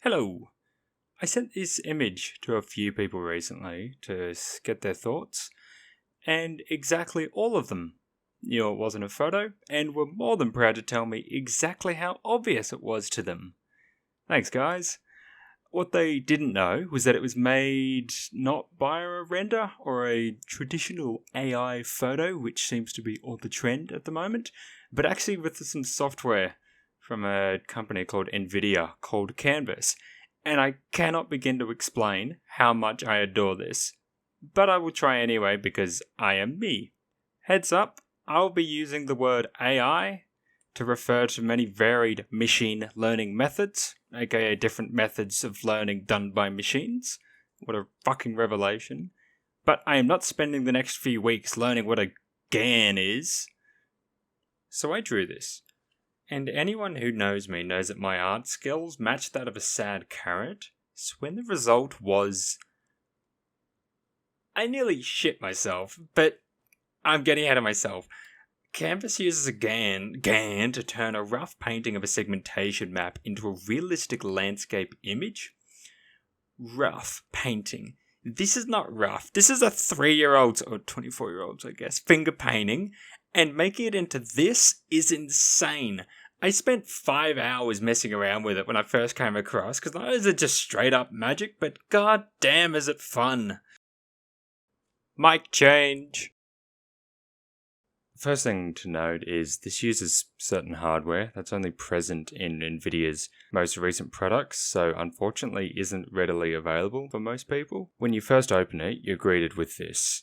Hello. I sent this image to a few people recently to get their thoughts, and exactly all of them knew it wasn't a photo and were more than proud to tell me exactly how obvious it was to them. Thanks, guys. What they didn't know was that it was made not by a render or a traditional AI photo, which seems to be all the trend at the moment, but actually with some software from a company called Nvidia called Canvas. And I cannot begin to explain how much I adore this. But I will try anyway because I am me. Heads up, I'll be using the word AI to refer to many varied machine learning methods, aka different methods of learning done by machines. What a fucking revelation. But I am not spending the next few weeks learning what a GAN is. So I drew this. And anyone who knows me knows that my art skills match that of a sad carrot. So when the result was... I nearly shit myself, but I'm getting ahead of myself. Canvas uses a GAN to turn a rough painting of a segmentation map into a realistic landscape image. Rough painting. This is not rough. This is a 3-year-old's, or 24-year-old's, I guess, finger painting. And making it into this is insane. I spent 5 hours messing around with it when I first came across, because not only is it just straight up magic, but god damn is it fun. Mic change. First thing to note is this uses certain hardware that's only present in Nvidia's most recent products, so unfortunately isn't readily available for most people. When you first open it, you're greeted with this.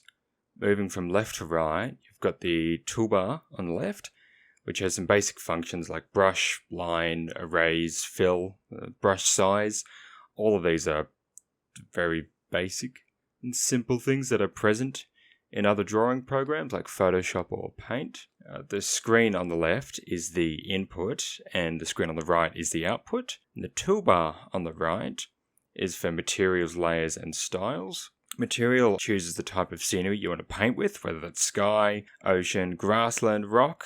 Moving from left to right, you've got the toolbar on the left, which has some basic functions like brush, line, erase, fill, brush size. All of these are very basic and simple things that are present in other drawing programs like Photoshop or Paint. The screen on the left is the input and the screen on the right is the output. And the toolbar on the right is for materials, layers, and styles. Material chooses the type of scenery you want to paint with, whether that's sky, ocean, grassland, rock.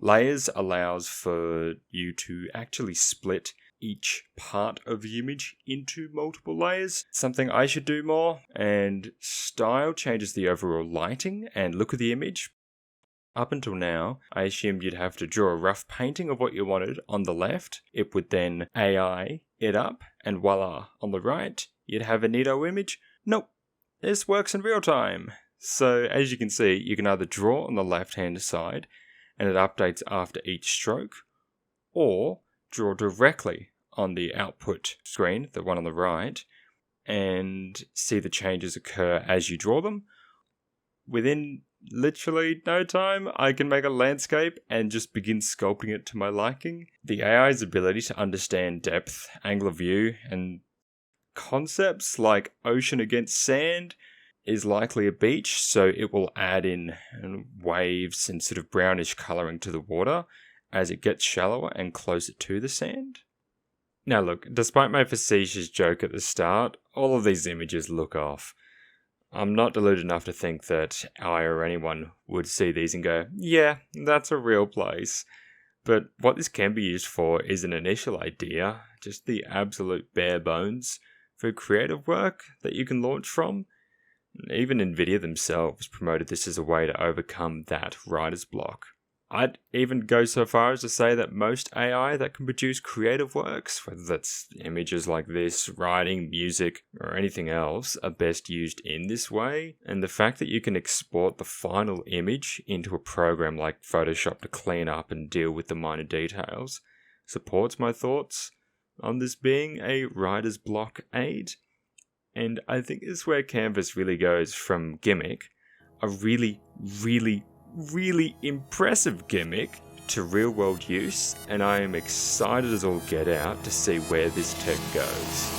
Layers allows for you to actually split each part of the image into multiple layers, something I should do more. And style changes the overall lighting and look of the image. Up until now, I assumed you'd have to draw a rough painting of what you wanted on the left. It would then AI it up, and voila, on the right, you'd have a neato image. Nope. This works in real time. So as you can see, you can either draw on the left-hand side and it updates after each stroke, or draw directly on the output screen, the one on the right, and see the changes occur as you draw them. Within literally no time, I can make a landscape and just begin sculpting it to my liking. The AI's ability to understand depth, angle of view, and concepts like ocean against sand is likely a beach, so it will add in waves and sort of brownish colouring to the water as it gets shallower and closer to the sand. Now look, despite my facetious joke at the start, all of these images look off. I'm not deluded enough to think that I or anyone would see these and go, yeah, that's a real place. But what this can be used for is an initial idea, just the absolute bare bones for creative work that you can launch from. Even Nvidia themselves promoted this as a way to overcome that writer's block. I'd even go so far as to say that most AI that can produce creative works, whether that's images like this, writing, music, or anything else, are best used in this way. And the fact that you can export the final image into a program like Photoshop to clean up and deal with the minor details supports my thoughts on this being a writer's block aid. And I think this is where Canvas really goes from gimmick, a really, really, really impressive gimmick, to real world use, and I am excited as all get out to see where this tech goes.